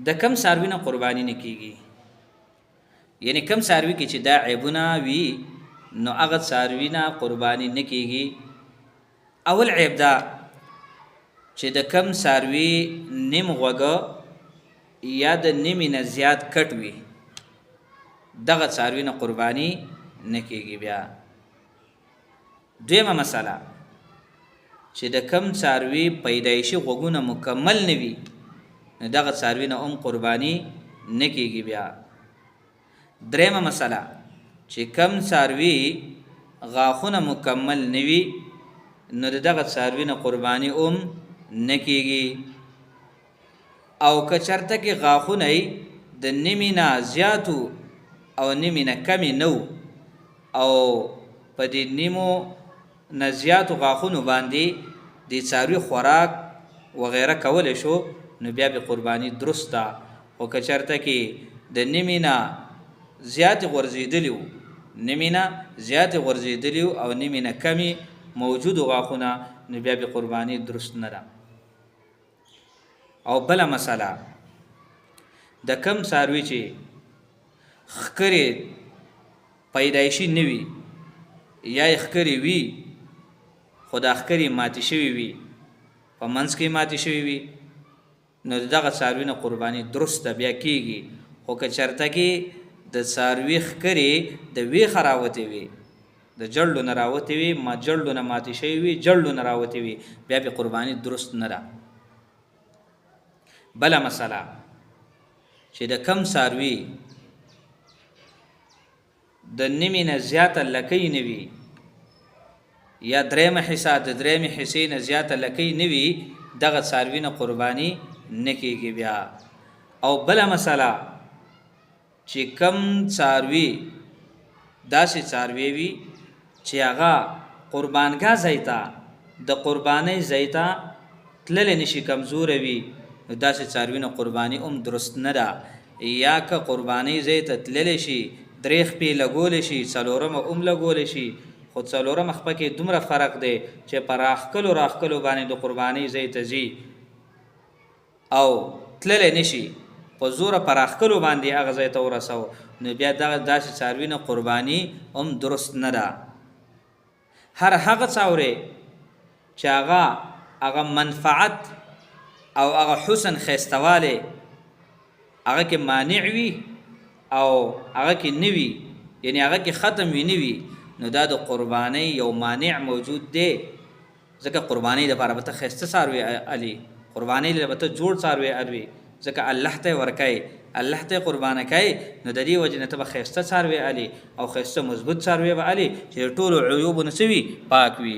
د کم څاروي نه قرباني نه کیږي، یعنی کم څاروي کې چې دا عیبونه وي نو هغه څاروي نه قرباني نه کیږي. اول عیب دا چې د کم څاروي نیم غوږه یا د نیمې نه زیات کټ وي، دغه څاروي نه قرباني نه کیږي. بیا دویمه مسله چې د کم څاروي پیدایشي غوږونه مکمل نه وي نو دغه څاروي نه هم قرباني نه کیږي. بیا دریمه مسله چې کم څاروي غاښونه مکمل نه وي نو دغه څاروي نه قرباني هم نه کیږي. او که چېرته کې غاښونه د نیمې نه زیاتو او نیمې نه کمې نه او په دې نیمو نه زیاتو غاښونو باندې د څاروي خوراک وغیره کولی شو نو بیا به قرباني درست ده. خو که چېرته کې د نیمې نه زیاتې غورځېدلي وو، نیمې نه زیاتې غورځېدلي وو او نیمې نه کمې موجودو غاښونه نو بیا به قرباني درست نه ده. او بله مسله د کم څاروي چې ښکرې پیدایشي نه وي یا یې ښکرې وي خو دا ښکرې ماتې شوي وي، په منځ کې ماتې شوي وي نو دغه څاروي نه قرباني درست ده، بیا کیږي. خو که چېرته کې د څاروي ښکرې د ویښه راوتې وي، د جړلو نه راوتې وي، جړلو نه ماتې شوي وي، جړلو نه راوتې وي، بیا به قرباني درست نه ده. بله مسله چې د کم څاروي د نیمې نه زیاته لکۍ نه وي یا دریمه حصه د دریمې حصې نه زیاته لکۍ نه وي دغه څاروي نه قرباني نه کیږي. بیا او بله مسله چې کم څاروي داسې څاروي وي چې هغه قربانګاه ځای ته د قربانۍ ځای ته تللی نشي، کمزوره وي، نو داسې څاروي نه قرباني هم درست نه ده. یا که قربانۍ ځای ته تللی شي، درې خپې لګولی شي، څلورمه هم لګولی شي، خو څلورمه خپه کې دومره فرق دی چې په راښکلو باندې د قربانۍ ځای ته ځي او تللی نشي، په زوره په راښکلو باندې هغه ځای ته ورسو نو بیا داسې څاروي نه قرباني هم درست نه ده. هر هغه څاروی چې هغه منفعت او هغه حسن ښایستهوالی هغه کې مانع وي او هغه کې نه وي، یعنی هغه کې ختم وي نه وي، نو دا د قربانۍ یو مانع موجود دی. ځکه قربانۍ دپاره به ته ښایسته څاروی الي، قربانۍ له به ته جوړ څاروی الوي، ځکه الله ته یې ورکوي، الله ته یې قربانه کوي، نو د دې وجې نه ته به ښایسته څاروی الي او ښایسته مضبوط څاروی به الي چې د ټولو عیوبو نه څه وي؟ پاک وي.